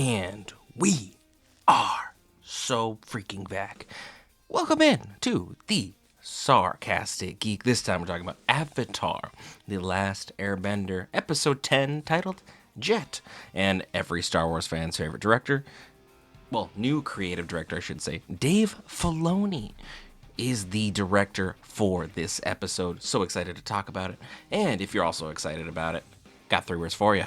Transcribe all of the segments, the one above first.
And we are so freaking back. Welcome in to the Sarcastic Geek. This time we're talking about Avatar, The Last Airbender, Episode 10, titled Jet. And every Star Wars fan's favorite director, well, new creative director, I should say, Dave Filoni, is the director for this episode. So excited to talk about it. And if you're also excited about it, got 3 words for you.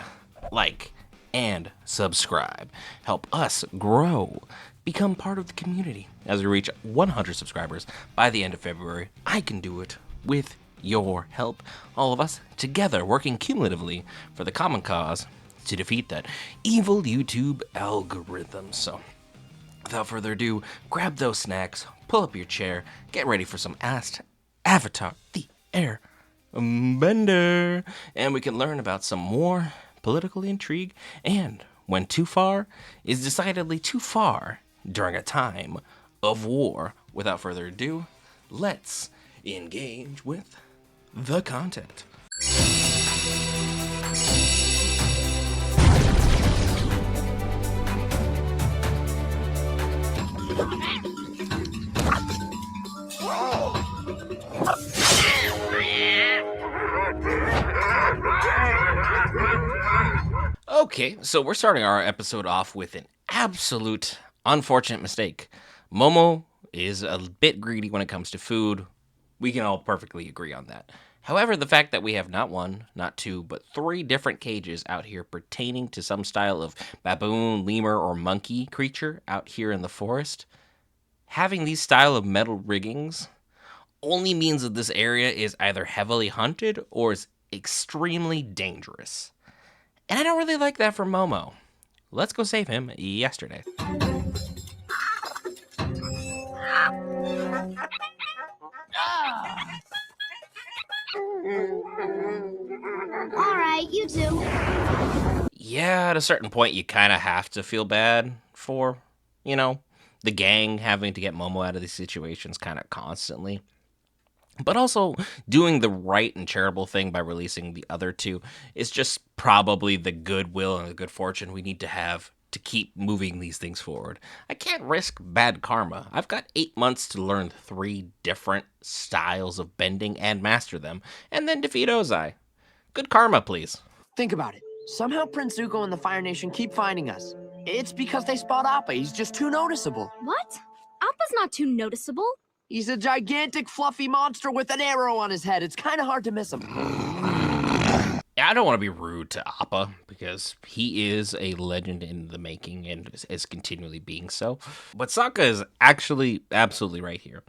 Like and subscribe. Help us grow. Become part of the community. As we reach 100 subscribers by the end of February, I can do it with your help. All of us together working cumulatively for the common cause to defeat that evil YouTube algorithm. So, without further ado, grab those snacks, pull up your chair, get ready for some Avatar, the Airbender, and we can learn about some more political intrigue and when too far is decidedly too far during a time of war. Without further ado, let's engage with the content. Okay, so we're starting our episode off with an absolute unfortunate mistake. Momo is a bit greedy when it comes to food. We can all perfectly agree on that. However, the fact that we have not 1, not 2, but 3 different cages out here pertaining to some style of baboon, lemur, or monkey creature out here in the forest, having these style of metal riggings only means that this area is either heavily hunted or is extremely dangerous. And I don't really like that for Momo. Let's go save him yesterday. Alright, you two. Yeah, at a certain point, you kind of have to feel bad for, the gang having to get Momo out of these situations kind of constantly. But also, doing the right and charitable thing by releasing the other 2 is just probably the goodwill and the good fortune we need to have to keep moving these things forward. I can't risk bad karma. I've got 8 months to learn 3 different styles of bending and master them, and then defeat Ozai. Good karma, please. Think about it. Somehow Prince Zuko and the Fire Nation keep finding us. It's because they spot Appa. He's just too noticeable. What? Appa's not too noticeable. He's a gigantic, fluffy monster with an arrow on his head. It's kind of hard to miss him. I don't want to be rude to Appa, because he is a legend in the making and is continually being so. But Sokka is actually absolutely right here.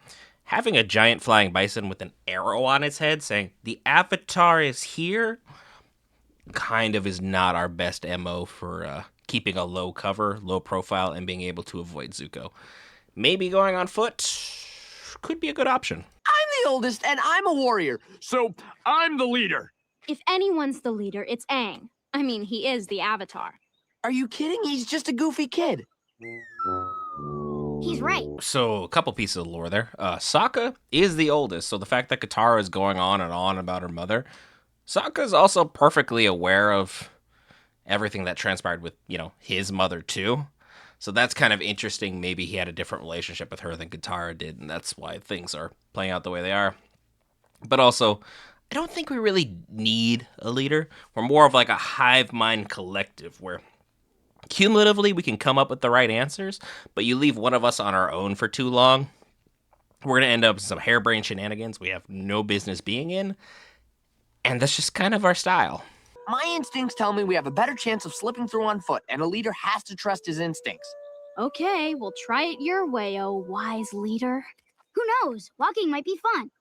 Having a giant flying bison with an arrow on its head saying, "The Avatar is here," kind of is not our best MO for keeping a low cover, low profile, and being able to avoid Zuko. Maybe going on foot could be a good option. I'm the oldest, and I'm a warrior, so I'm the leader. If anyone's the leader, it's Aang. I mean, he is the Avatar. Are you kidding? He's just a goofy kid. He's right. So, a couple pieces of lore there. Sokka is the oldest, so the fact that Katara is going on and on about her mother, Sokka is also perfectly aware of everything that transpired with, his mother too. So that's kind of interesting. Maybe he had a different relationship with her than Katara did, and that's why things are playing out the way they are. But also, I don't think we really need a leader. We're more of like a hive mind collective where cumulatively we can come up with the right answers, but you leave one of us on our own for too long, we're going to end up with some harebrained shenanigans we have no business being in, and that's just kind of our style. My instincts tell me we have a better chance of slipping through on foot, and a leader has to trust his instincts. Okay, we'll try it your way, oh wise leader. Who knows? Walking might be fun.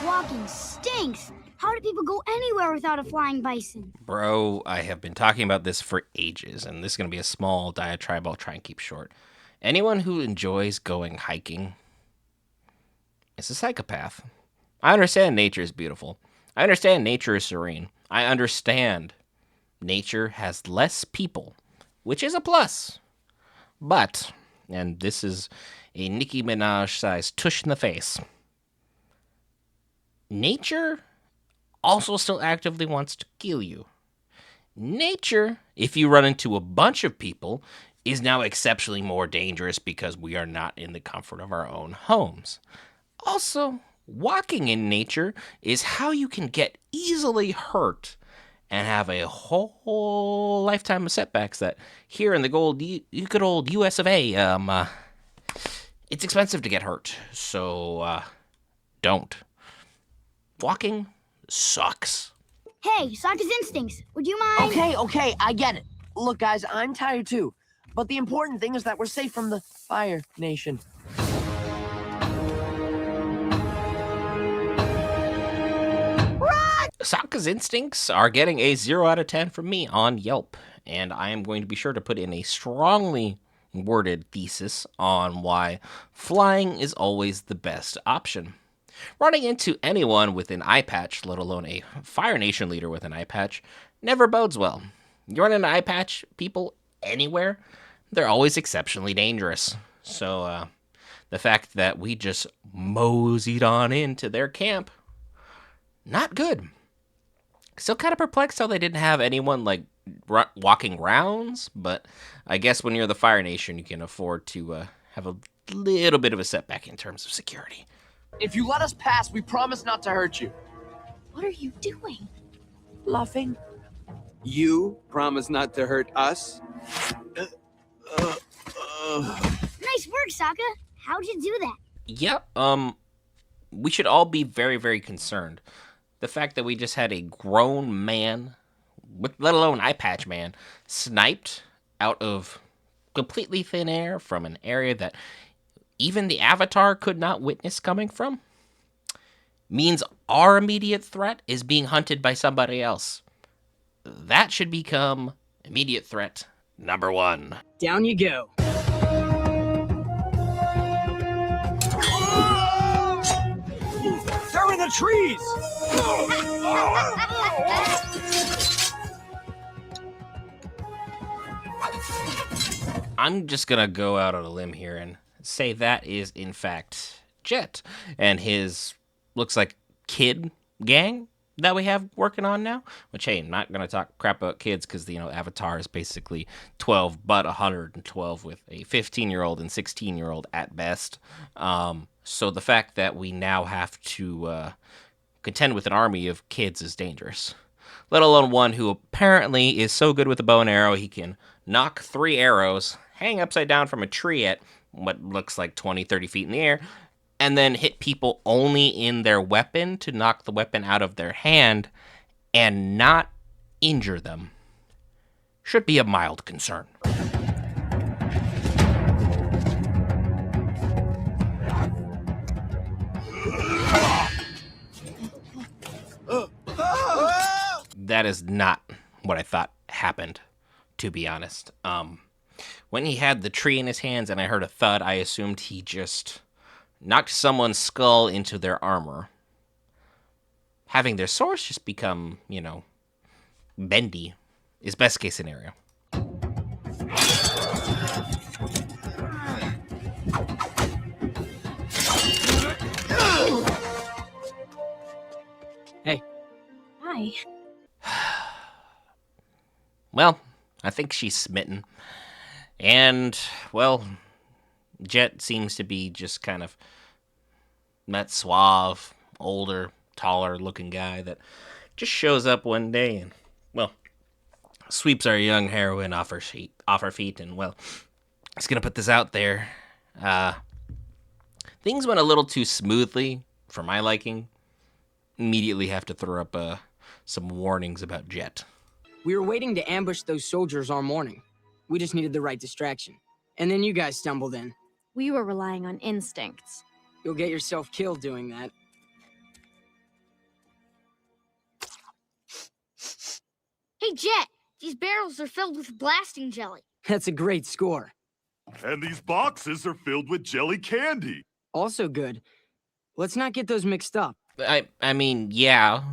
Walking stinks. How do people go anywhere without a flying bison? Bro, I have been talking about this for ages, and this is going to be a small diatribe I'll try and keep short. Anyone who enjoys going hiking is a psychopath. I understand nature is beautiful. I understand nature is serene. I understand nature has less people, which is a plus. But, and this is a Nicki Minaj-sized tush in the face, nature also still actively wants to kill you. Nature, if you run into a bunch of people, is now exceptionally more dangerous because we are not in the comfort of our own homes. Also, walking in nature is how you can get easily hurt and have a whole lifetime of setbacks that here in the good old US of A, it's expensive to get hurt. So, don't. Walking sucks. Hey, Sokka's instincts. Would you mind? Okay, I get it. Look, guys, I'm tired too. But the important thing is that we're safe from the Fire Nation. Sokka's instincts are getting a 0 out of 10 from me on Yelp, and I am going to be sure to put in a strongly worded thesis on why flying is always the best option. Running into anyone with an eye patch, let alone a Fire Nation leader with an eye patch, never bodes well. You run into eye patch people anywhere, they're always exceptionally dangerous. So, the fact that we just moseyed on into their camp, not good. Still kind of perplexed how they didn't have anyone like walking rounds, but I guess when you're the Fire Nation, you can afford to have a little bit of a setback in terms of security. If you let us pass, we promise not to hurt you. What are you doing? Bluffing? You promise not to hurt us? Nice work, Sokka. How'd you do that? Yeah, we should all be very, very concerned. The fact that we just had a grown man, let alone eye patch man, sniped out of completely thin air from an area that even the Avatar could not witness coming from, means our immediate threat is being hunted by somebody else. That should become immediate threat number 1. Down you go. They're in the trees! I'm just gonna go out on a limb here and say that is in fact Jet and his looks like kid gang that we have working on now. Which, hey, I'm not gonna talk crap about kids because Avatar is basically 12 but 112 with a 15-year-old and 16-year-old at best. So the fact that we now have to contend with an army of kids is dangerous. Let alone one who apparently is so good with a bow and arrow he can knock 3 arrows, hang upside down from a tree at what looks like 20, 30 feet in the air, and then hit people only in their weapon to knock the weapon out of their hand and not injure them. Should be a mild concern. That is not what I thought happened, to be honest. When he had the tree in his hands and I heard a thud, I assumed he just knocked someone's skull into their armor. Having their swords just become, bendy is best case scenario. Hey. Hi. Well, I think she's smitten. And, well, Jet seems to be just kind of that suave, older, taller looking guy that just shows up one day and, well, sweeps our young heroine off her feet. And, well, just gonna put this out there. Things went a little too smoothly for my liking. Immediately have to throw up some warnings about Jet. We were waiting to ambush those soldiers all morning. We just needed the right distraction. And then you guys stumbled in. We were relying on instincts. You'll get yourself killed doing that. Hey, Jet, these barrels are filled with blasting jelly. That's a great score. And these boxes are filled with jelly candy. Also good. Let's not get those mixed up. I mean, yeah.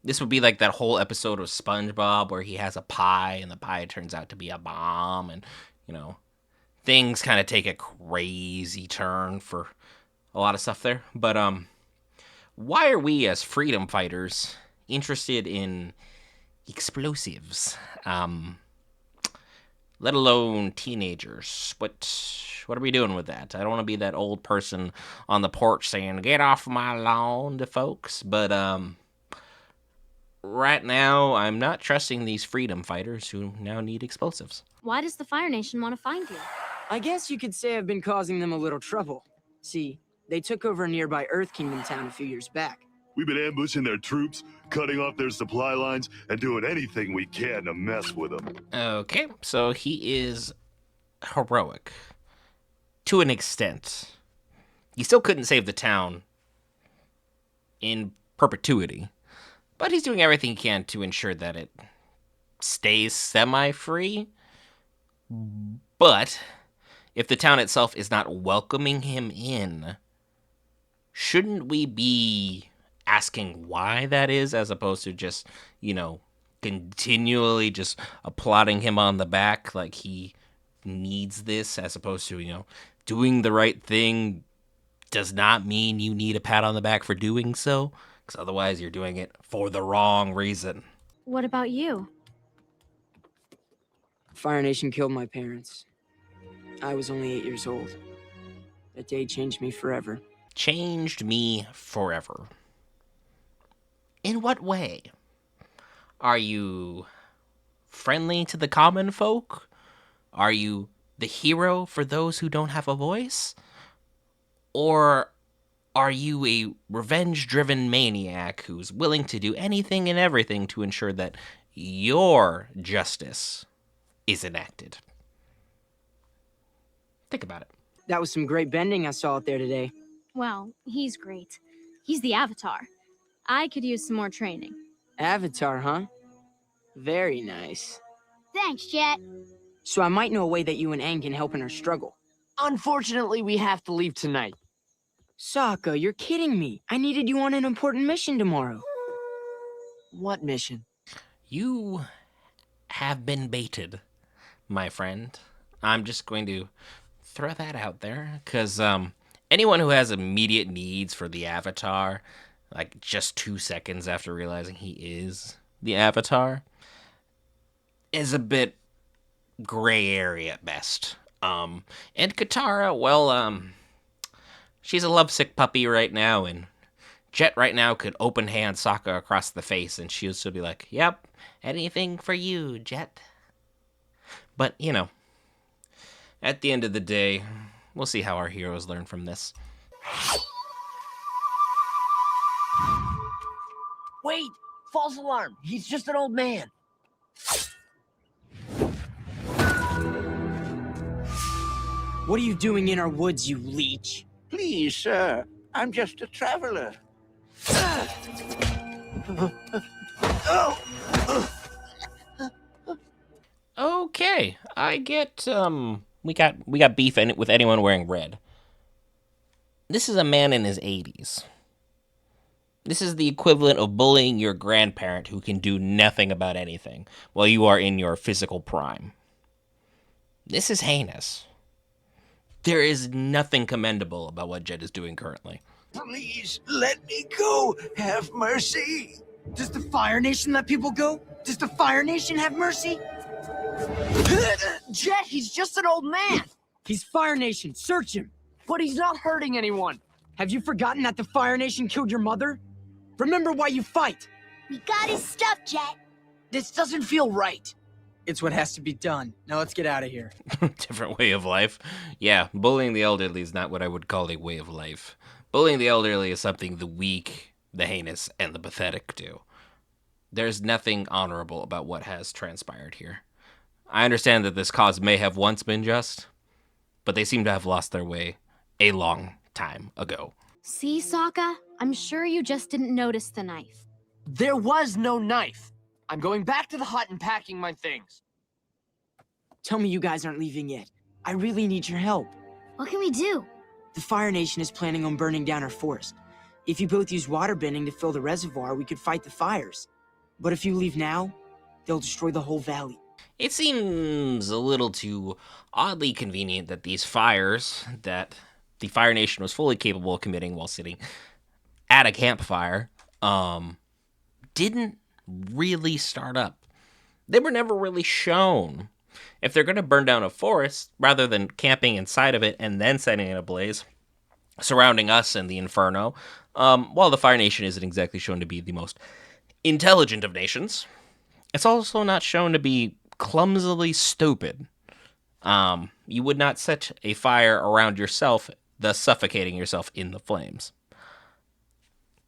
This would be like that whole episode of SpongeBob where he has a pie and the pie turns out to be a bomb and, things kind of take a crazy turn for a lot of stuff there. But why are we as freedom fighters interested in explosives. Let alone teenagers. What are we doing with that? I don't want to be that old person on the porch saying, "Get off my lawn," to folks. But right now, I'm not trusting these freedom fighters who now need explosives. Why does the Fire Nation want to find you? I guess you could say I've been causing them a little trouble. See, they took over a nearby Earth Kingdom town a few years back. We've been ambushing their troops, cutting off their supply lines, and doing anything we can to mess with them. Okay, so he is heroic. To an extent. He still couldn't save the town in perpetuity. But he's doing everything he can to ensure that it stays semi-free. But if the town itself is not welcoming him in, shouldn't we be asking why that is, as opposed to just, continually just applauding him on the back like he needs this, as opposed to, doing the right thing does not mean you need a pat on the back for doing so, because otherwise you're doing it for the wrong reason. What about you? Fire Nation killed my parents. I was only 8 years old. That day changed me forever. Changed me forever. In what way? Are you friendly to the common folk? Are you the hero for those who don't have a voice? Or are you a revenge-driven maniac who's willing to do anything and everything to ensure that your justice is enacted? Think about it. That was some great bending I saw out there today. Well, he's great. He's the Avatar. I could use some more training. Avatar, huh? Very nice. Thanks, Jet. So I might know a way that you and Aang can help in our struggle. Unfortunately, we have to leave tonight. Sokka, you're kidding me. I needed you on an important mission tomorrow. What mission? You have been baited, my friend. I'm just going to throw that out there, because anyone who has immediate needs for the Avatar, like just 2 seconds after realizing he is the Avatar, is a bit gray area at best. And Katara, well, she's a lovesick puppy right now, and Jet right now could open hand Sokka across the face, and she'll still be like, "Yep, anything for you, Jet." But, at the end of the day, we'll see how our heroes learn from this. Wait! False alarm! He's just an old man. What are you doing in our woods, you leech? Please, sir. I'm just a traveler. Okay, I get, we got beef with anyone wearing red. This is a man in his 80s. This is the equivalent of bullying your grandparent who can do nothing about anything while you are in your physical prime. This is heinous. There is nothing commendable about what Jet is doing currently. Please, let me go. Have mercy. Does the Fire Nation let people go? Does the Fire Nation have mercy? Jet, he's just an old man. He's Fire Nation. Search him. But he's not hurting anyone. Have you forgotten that the Fire Nation killed your mother? Remember why you fight. We got his stuff, Jet. This doesn't feel right. It's what has to be done. Now let's get out of here. Different way of life. Yeah, bullying the elderly is not what I would call a way of life. Bullying the elderly is something the weak, the heinous, and the pathetic do. There's nothing honorable about what has transpired here. I understand that this cause may have once been just, but they seem to have lost their way a long time ago. See, Sokka? I'm sure you just didn't notice the knife. There was no knife. I'm going back to the hut and packing my things. Tell me you guys aren't leaving yet. I really need your help. What can we do? The Fire Nation is planning on burning down our forest. If you both use water bending to fill the reservoir, we could fight the fires. But if you leave now, they'll destroy the whole valley. It seems a little too oddly convenient that these fires that the Fire Nation was fully capable of committing while sitting at a campfire, didn't really start up. They were never really shown. If they're going to burn down a forest, rather than camping inside of it and then setting it ablaze, surrounding us and the inferno, while the Fire Nation isn't exactly shown to be the most intelligent of nations, it's also not shown to be clumsily stupid. You would not set a fire around yourself, thus suffocating yourself in the flames.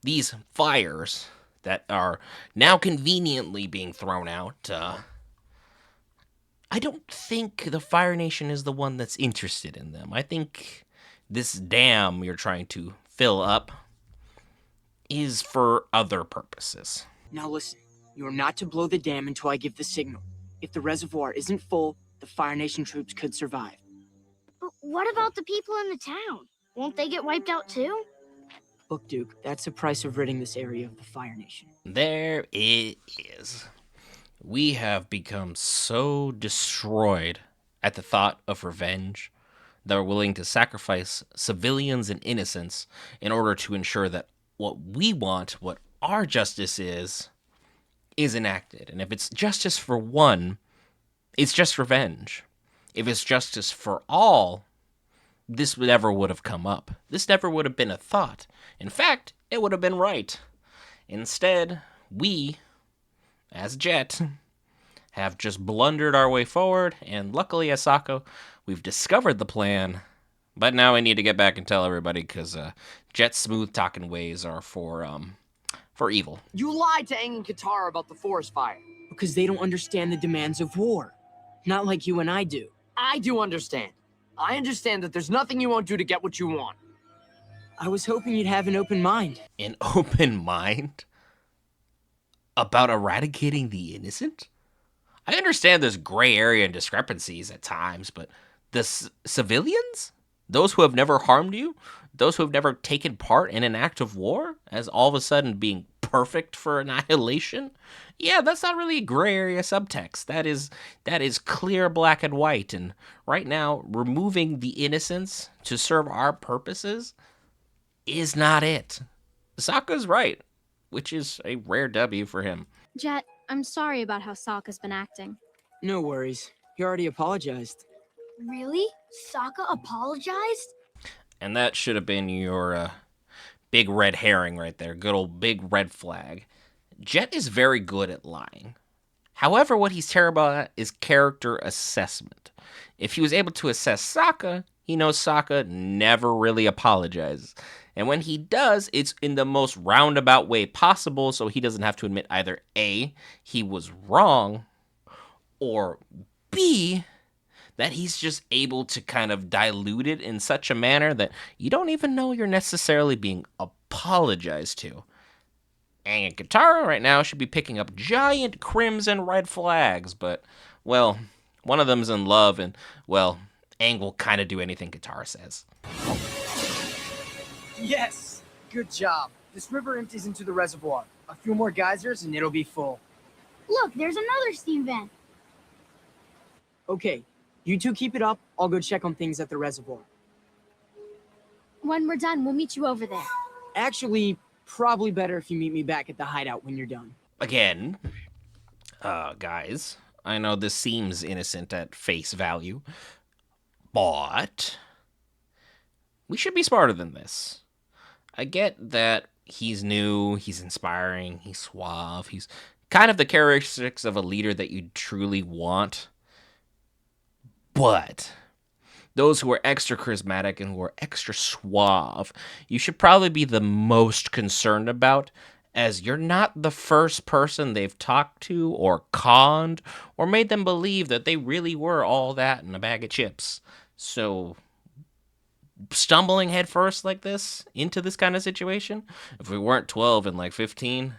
These fires that are now conveniently being thrown out, I don't think the Fire Nation is the one that's interested in them. I think this dam you're trying to fill up is for other purposes. Now listen, you are not to blow the dam until I give the signal. If the reservoir isn't full, the Fire Nation troops could survive. But what about the people in the town? Won't they get wiped out too? Look, Duke, that's the price of ridding this area of the Fire Nation. There it is. We have become so destroyed at the thought of revenge that we're willing to sacrifice civilians and innocents in order to ensure that what we want, what our justice is enacted. And if it's justice for one, it's just revenge. If it's justice for all, this never would have come up. This never would have been a thought. In fact, it would have been right. Instead, we, as Jet, have just blundered our way forward, and luckily as Sokka, we've discovered the plan, but now we need to get back and tell everybody, because Jet's smooth-talking ways are for evil. You lied to Aang and Katara about the forest fire. Because they don't understand the demands of war. Not like you and I do. I do understand. I understand that there's nothing you won't do to get what you want. I was hoping you'd have an open mind. An open mind? About eradicating the innocent? I understand there's gray area and discrepancies at times, but the civilians? Those who have never harmed you? Those who have never taken part in an act of war? As all of a sudden being perfect for annihilation? Yeah, that's not really a gray area subtext. That is clear black and white, and right now, removing the innocents to serve our purposes is not it. Sokka's right, which is a rare W for him. Jet, I'm sorry about how Sokka's been acting. No worries. He already apologized. Really? Sokka apologized? And that should have been your big red herring right there. Good old big red flag. Jet is very good at lying. However, what he's terrible at is character assessment. If he was able to assess Sokka, he knows Sokka never really apologizes. And when he does, it's in the most roundabout way possible, so he doesn't have to admit either A, he was wrong, or B, that he's just able to kind of dilute it in such a manner that you don't even know you're necessarily being apologized to. Aang and Katara right now should be picking up giant crimson red flags, but, well, one of them's in love, and, well, Aang will kind of do anything Katara says. Yes! Good job. This river empties into the reservoir. A few more geysers and it'll be full. Look, there's another steam vent. Okay, you two keep it up. I'll go check on things at the reservoir. When we're done, we'll meet you over there. Actually, probably better if you meet me back at the hideout when you're done. Again, guys, I know this seems innocent at face value, but we should be smarter than this. I get that he's new, he's inspiring, he's suave, he's kind of the characteristics of a leader that you truly want. But those who are extra charismatic and who are extra suave, you should probably be the most concerned about, as you're not the first person they've talked to or conned or made them believe that they really were all that in a bag of chips. So stumbling headfirst like this into this kind of situation, if we weren't 12 and like 15,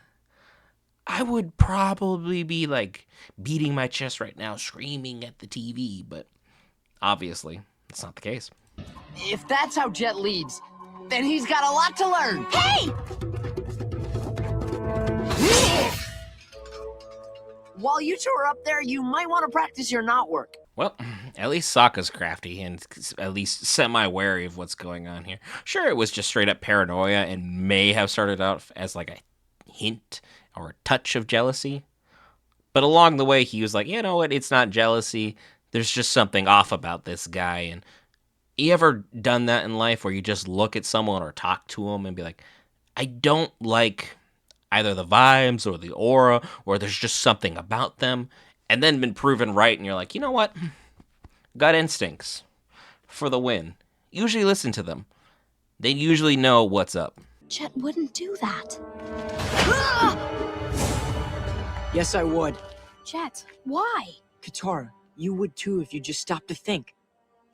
I would probably be like beating my chest right now, screaming at the TV, but obviously that's not the case. If that's how Jet leads, then he's got a lot to learn. Hey! While you two are up there, you might want to practice your knot work. Well, at least Sokka's crafty and at least semi-wary of what's going on here. Sure, it was just straight up paranoia and may have started out as like a hint or a touch of jealousy. But along the way, he was like, you know what? It's not jealousy. There's just something off about this guy. And you ever done that in life where you just look at someone or talk to them and be like, I don't like either the vibes or the aura, or there's just something about them, and then been proven right, and you're like, you know what? Gut instincts for the win. Usually listen to them. They usually know what's up. Jet wouldn't do that. Yes, I would. Jet, why? Katara, you would too if you just stopped to think.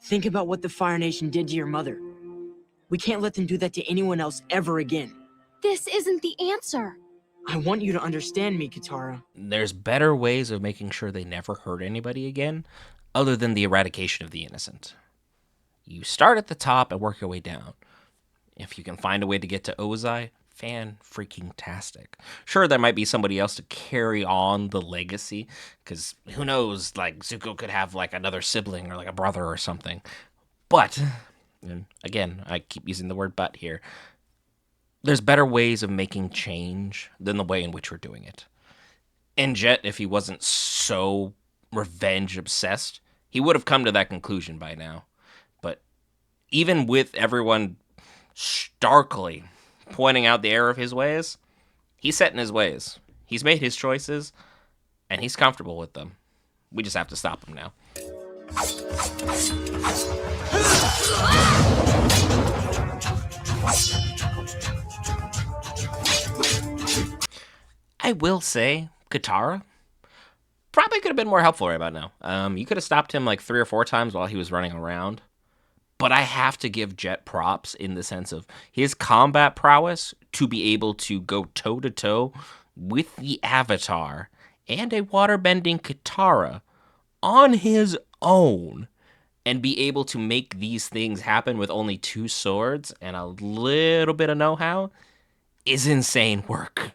Think about what the Fire Nation did to your mother. We can't let them do that to anyone else ever again. This isn't the answer. I want you to understand me, Katara. There's better ways of making sure they never hurt anybody again, other than the eradication of the innocent. You start at the top and work your way down. If you can find a way to get to Ozai, fan-freaking-tastic. Sure, there might be somebody else to carry on the legacy, because who knows, like, Zuko could have, like, another sibling or, like, a brother or something. But, and again, I keep using the word but here, there's better ways of making change than the way in which we're doing it. And Jet, if he wasn't so revenge-obsessed, he would have come to that conclusion by now. But even with everyone starkly pointing out the error of his ways, he's set in his ways. He's made his choices, and he's comfortable with them. We just have to stop him now. I will say, Katara probably could have been more helpful right about now. You could have stopped him like 3 or 4 times while he was running around. But I have to give Jet props in the sense of his combat prowess to be able to go toe-to-toe with the Avatar and a waterbending Katara on his own and be able to make these things happen with only 2 swords and a little bit of know-how is insane work.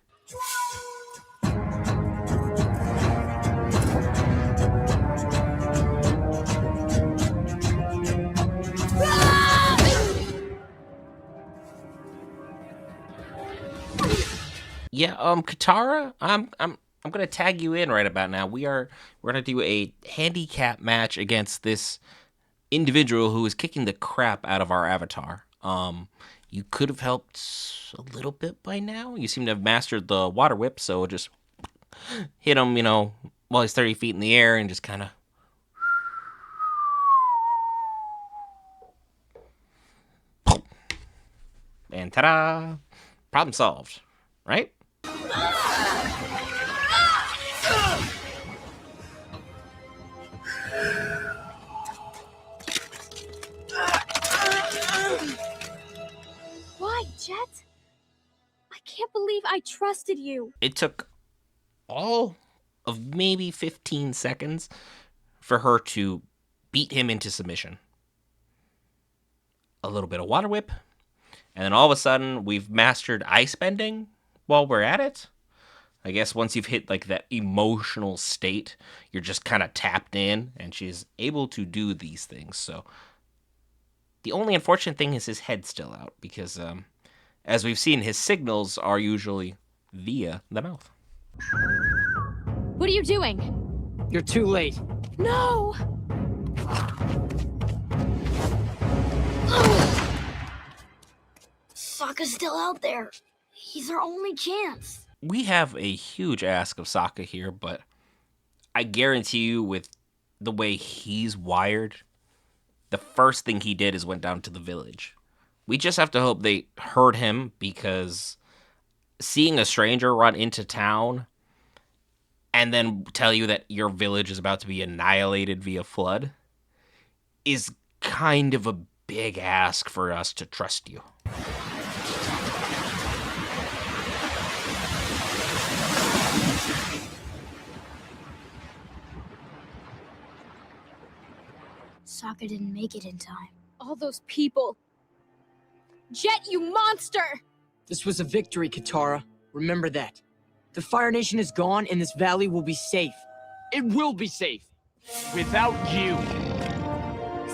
Yeah, Katara, I'm gonna tag you in right about now. We're gonna do a handicap match against this individual who is kicking the crap out of our Avatar. You could have helped a little bit by now. You seem to have mastered the water whip, so just hit him, while he's 30 feet in the air and just kind of. And ta-da! Problem solved, right? Why, Jet? I can't believe I trusted you. It took all of maybe 15 seconds for her to beat him into submission. A little bit of water whip, and then all of a sudden we've mastered ice bending while we're at it. I guess once you've hit like that emotional state, you're just kind of tapped in, and she's able to do these things. So the only unfortunate thing is his head's still out, because as we've seen, his signals are usually via the mouth. What are you doing? You're too late. No! Sokka's still out there. He's our only chance. We have a huge ask of Sokka here, but I guarantee you with the way he's wired, the first thing he did is went down to the village. We just have to hope they heard him, because seeing a stranger run into town and then tell you that your village is about to be annihilated via flood is kind of a big ask for us to trust you. Sokka didn't make it in time. All those people. Jet, you monster! This was a victory, Katara. Remember that. The Fire Nation is gone, and this valley will be safe. It will be safe. Without you.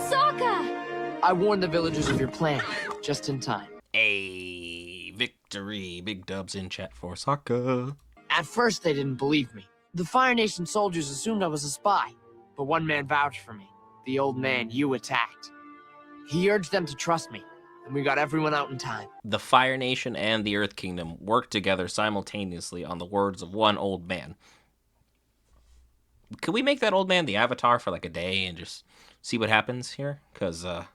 Sokka! I warned the villagers of your plan, just in time. A victory. Big dubs in chat for Sokka. At first, they didn't believe me. The Fire Nation soldiers assumed I was a spy, but one man vouched for me. The old man you attacked. He urged them to trust me, and we got everyone out in time. The Fire Nation and the Earth Kingdom worked together simultaneously on the words of one old man. Could we make that old man the Avatar for like a day and just see what happens here? Because a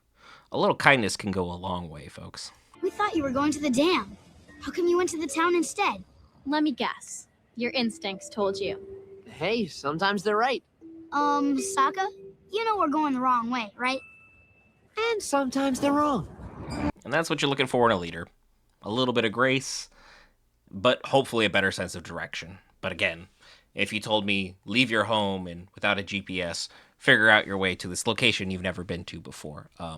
little kindness can go a long way, folks. We thought you were going to the dam. How come you went to the town instead? Let me guess. Your instincts told you. Hey, sometimes they're right. Sokka? You know we're going the wrong way, right? And sometimes they're wrong. And that's what you're looking for in a leader. A little bit of grace, but hopefully a better sense of direction. But again, if you told me, leave your home and without a GPS, figure out your way to this location you've never been to before, I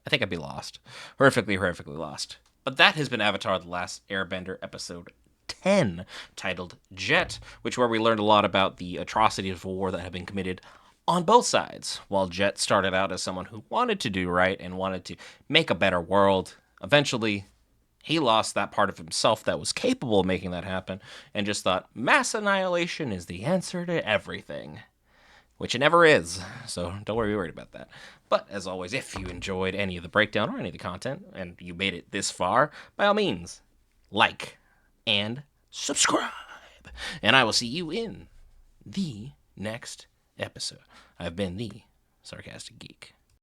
think I'd be lost. Horrifically lost. But that has been Avatar: The Last Airbender, episode 10, titled Jet, where we learned a lot about the atrocities of war that have been committed on both sides. While Jet started out as someone who wanted to do right and wanted to make a better world, eventually he lost that part of himself that was capable of making that happen and just thought mass annihilation is the answer to everything. Which it never is, so don't worry about that. But as always, if you enjoyed any of the breakdown or any of the content, and you made it this far, by all means, like and subscribe. And I will see you in the next episode. I've been the Sarcastic Geek.